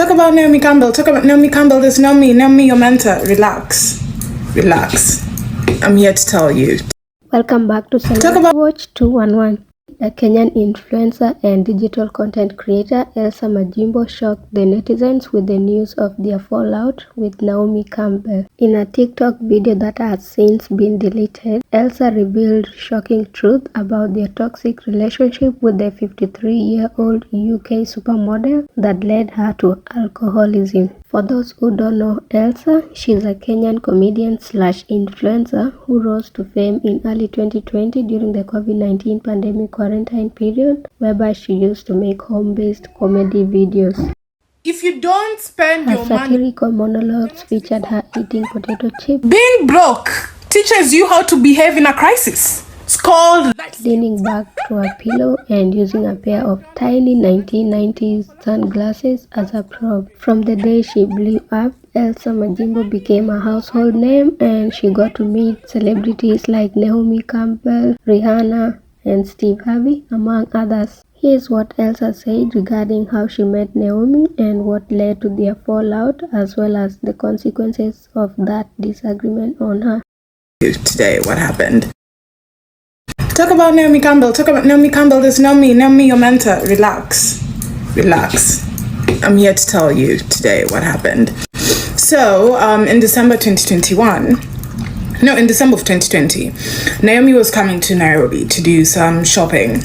Talk about Naomi Campbell. Talk about Naomi Campbell. There's Naomi, your mentor. Relax. I'm here to tell you. Welcome back to Celebrity Watch 211. A Kenyan influencer and digital content creator, Elsa Majimbo, shocked the netizens with the news of their fallout with Naomi Campbell. In a TikTok video that has since been deleted, Elsa revealed shocking truth about their toxic relationship with the 53-year-old UK supermodel that led her to alcoholism. For those who don't know Elsa, she's a Kenyan comedian/influencer who rose to fame in early 2020 during the COVID-19 pandemic quarantine period, whereby she used to make home-based comedy videos. If you don't spend her your money... satirical monologues featured her eating potato chips. Being broke teaches you how to behave in a crisis. It's called leaning back to a pillow and using a pair of tiny 1990s sunglasses as a prop. From the day she blew up, Elsa Majimbo became a household name and she got to meet celebrities like Naomi Campbell, Rihanna, and Steve Harvey, among others. Here's what Elsa said regarding how she met Naomi and what led to their fallout, as well as the consequences of that disagreement on her. Today, what happened? Talk about Naomi Campbell. Talk about Naomi Campbell. There's Naomi, your mentor. Relax. I'm here to tell you today what happened. So, in December of 2020, Naomi was coming to Nairobi to do some shopping.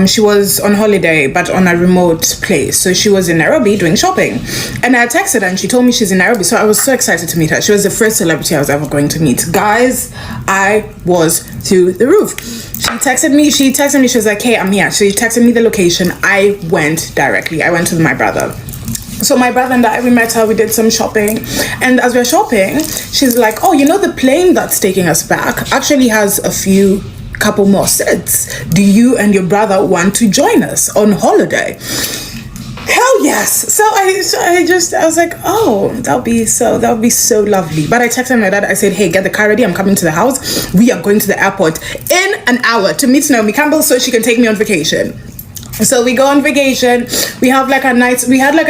She was on holiday, but on a remote place. So she was in Nairobi doing shopping. And I texted her and she told me she's in Nairobi. So I was so excited to meet her. She was the first celebrity I was ever going to meet. Guys, I was through the roof. She texted me, she was like, hey, I'm here. She texted me the location. I went directly. I went with my brother. So my brother and I, we met her, we did some shopping. And as we're shopping, she's like, oh, you know, the plane that's taking us back actually has couple more seats. Do you and your brother want to join us on holiday? Hell yes. So I was like, oh, that would be so lovely. But I texted my dad, I said, hey, get the car ready, I'm coming to the house. We are going to the airport in an hour to meet Naomi Campbell so she can take me on vacation. So we go on vacation. We had like a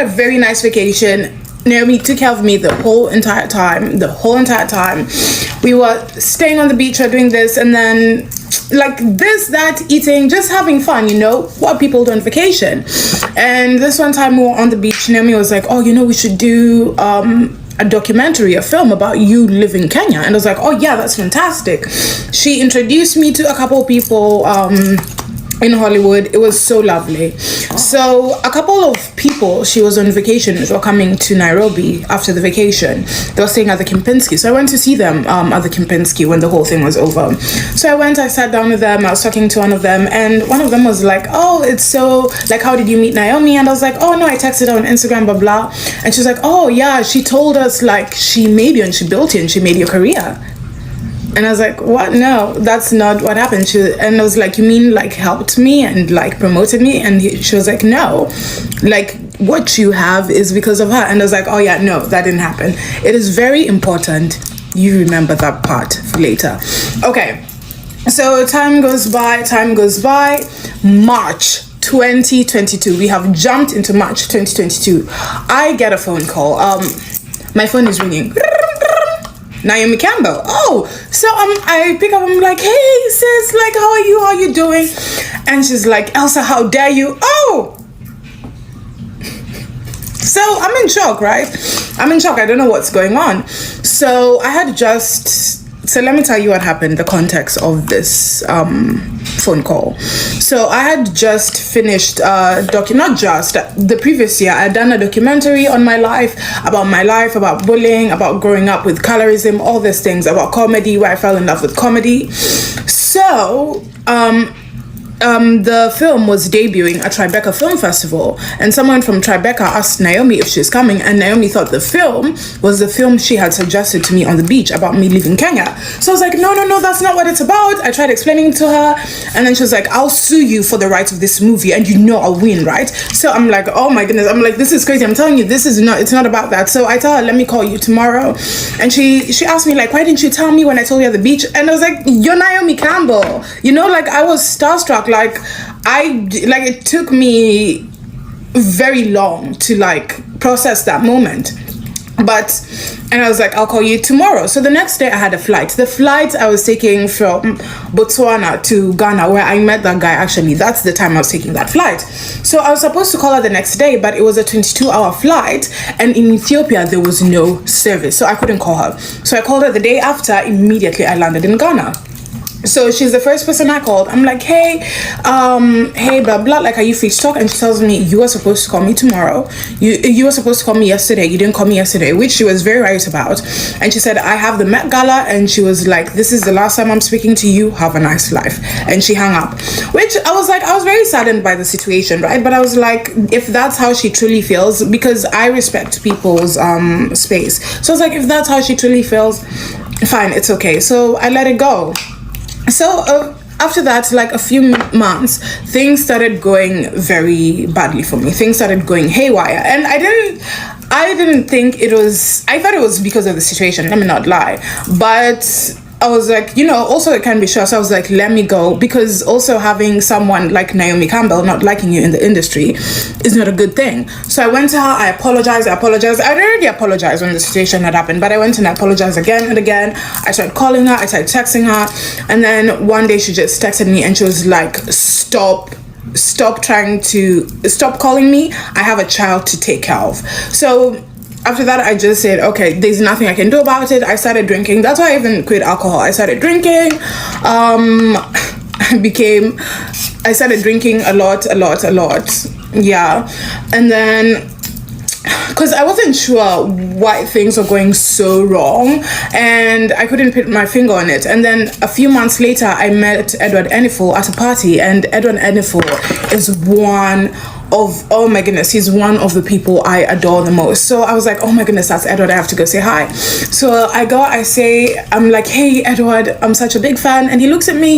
very nice vacation. Naomi took care of me the whole entire time. We were staying on the beach or doing this, and then like this, that, eating, just having fun, you know, what people do on vacation. And this one time we were on the beach, Naomi was like, oh, you know, we should do a documentary, a film about you living in Kenya. And I was like, oh yeah, that's fantastic. She introduced me to a couple of people in Hollywood. It was so lovely. So a couple of people, she was on vacation, were coming to Nairobi after the vacation. They were staying at the Kempinski. So I went to see them at the Kempinski when the whole thing was over. So I sat down with them. I was talking to one of them, and one of them was like, oh, it's so, like, how did you meet Naomi? And I was like, oh no, I texted her on Instagram, blah, blah. And she was like, oh yeah, she told us like she made you and she built you and she made your career. And I was like, what? No, that's not what happened. And I was like, you mean like helped me and like promoted me? And she was like, no, like what you have is because of her. And I was like, oh yeah, no, that didn't happen. It is very important you remember that part for later. Okay, so time goes by. March 2022. We have jumped into March 2022. I get a phone call. My phone is ringing. Naomi Campbell. Oh, so I pick up, I'm like, hey sis, like how are you doing? And she's like, Elsa, how dare you? Oh, so I'm in shock, right? I don't know what's going on. So let me tell you what happened, the context of this phone call. So I had just finished the previous year, I had done a documentary on my life, about bullying, about growing up with colorism, all these things, about comedy, where I fell in love with comedy. So the film was debuting at Tribeca Film Festival, and someone from Tribeca asked Naomi if she's coming, and Naomi thought the film was the film she had suggested to me on the beach about me leaving Kenya. So I was like, no, that's not what it's about. I tried explaining to her, and then she was like, I'll sue you for the rights of this movie, and you know I'll win, right? So I'm like, oh my goodness, I'm like, this is crazy. I'm telling you, it's not about that. So I tell her, let me call you tomorrow. And she asked me like, why didn't you tell me when I told you at the beach? And I was like, you're Naomi Campbell. You know, like I was starstruck. It took me very long to like process that moment. And I was like, I'll call you tomorrow. So the next day I had a flight. The flight I was taking from Botswana to Ghana, where I met that guy actually. That's the time I was taking that flight. So I was supposed to call her the next day, but it was a 22-hour flight. And in Ethiopia, there was no service. So I couldn't call her. So I called her the day after. Immediately I landed in Ghana. So she's the first person I called. I'm like, hey, blah, blah, like, are you free to talk? And she tells me, you were supposed to call me tomorrow. You were supposed to call me yesterday. You didn't call me yesterday, which she was very right about. And she said, I have the Met Gala. And she was like, this is the last time I'm speaking to you. Have a nice life. And she hung up, which I was like, I was very saddened by the situation, right? But I was like, if that's how she truly feels, because I respect people's space. So I was like, if that's how she truly feels, fine, it's okay. So I let it go. So after that, like a few months, things started going very badly for me. Things started going haywire, and I didn't think it was. I thought it was because of the situation. Let me not lie, but I was like, also it can be sure. So I was like, let me go, because also having someone like Naomi Campbell not liking you in the industry is not a good thing. So I went to her, I apologized. I'd already apologized when the situation had happened, but I went and I apologized again and again. I started calling her, I started texting her, and then one day she just texted me and she was like, stop calling me. I have a child to take care of. So after that, I just said, okay, there's nothing I can do about it. I started drinking. That's why I even quit alcohol. I started drinking. I started drinking a lot. Yeah. And then, because I wasn't sure why things were going so wrong, and I couldn't put my finger on it. And then a few months later, I met Edward Enifel at a party, and Edward Enifel is oh my goodness, he's one of the people I adore the most. So I was like, oh my goodness, that's Edward, I have to go say hi. So I'm like, hey Edward, I'm such a big fan. And he looks at me,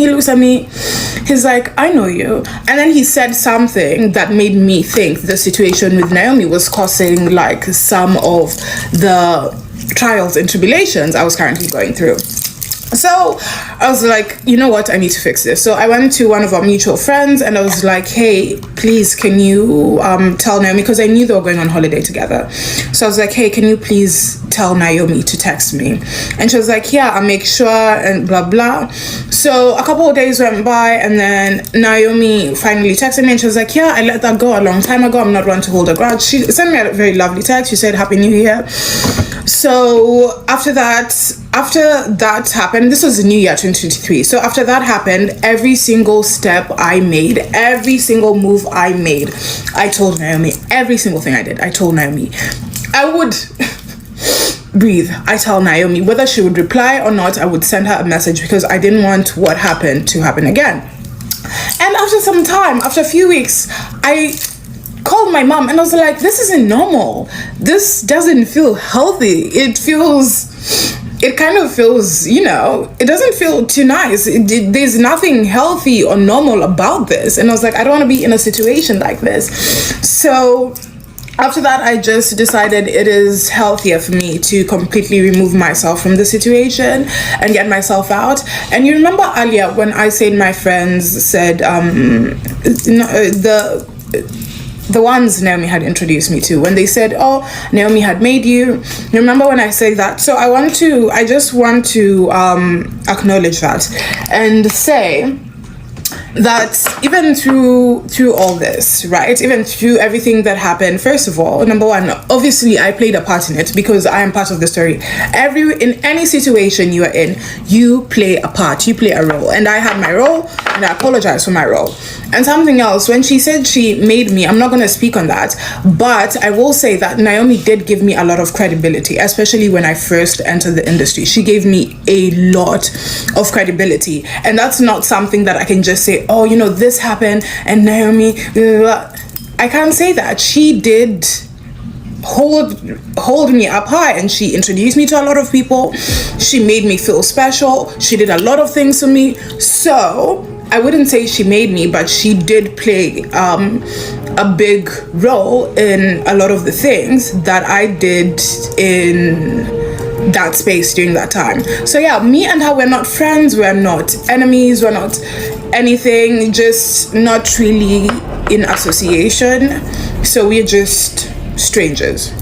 he's like, I know you. And then he said something that made me think the situation with Naomi was causing like some of the trials and tribulations I was currently going through. So I was like, you know what, I need to fix this. So I went to one of our mutual friends and I was like, hey, please, can you tell Naomi, because I knew they were going on holiday together. So I was like, hey, can you please tell Naomi to text me? And she was like, yeah, I'll make sure, and blah, blah. So a couple of days went by, and then Naomi finally texted me and she was like, yeah, I let that go a long time ago. I'm not one to hold a grudge. She sent me a very lovely text. She said, Happy New Year. So after that happened, this was the new year 2023. So after that happened, every single step I made, every single move I made, I told Naomi. Every single thing I did, I told Naomi. I would breathe. I tell Naomi, whether she would reply or not, I would send her a message, because I didn't want what happened to happen again. And after some time, after a few weeks, I called my mom and I was like, this isn't normal. This doesn't feel healthy. It kind of feels, it doesn't feel too nice. There's nothing healthy or normal about this. And I was like, I don't want to be in a situation like this. So after that, I just decided it is healthier for me to completely remove myself from the situation and get myself out. And you remember earlier when I said my friends said, the ones Naomi had introduced me to, when they said, oh, Naomi had made you. Remember when I say that? So I just want to acknowledge that and say that even through all this, right, even through everything that happened, first of all, number one, obviously I played a part in it, because I am part of the story. In any situation you are in, you play a part, you play a role, and I had my role, and I apologize for my role. And something else, when she said she made me, I'm not going to speak on that, but I will say that Naomi did give me a lot of credibility, especially when I first entered the industry. She gave me a lot of credibility, and that's not something that I can just say, oh, this happened and Naomi, blah, blah, blah. I can't say that. She did hold me up high, and she introduced me to a lot of people. She made me feel special. She did a lot of things for me. So I wouldn't say she made me, but she did play a big role in a lot of the things that I did in that space during that time. So yeah, me and her, we're not friends, we're not enemies, we're not anything, just not really in association. So we're just strangers.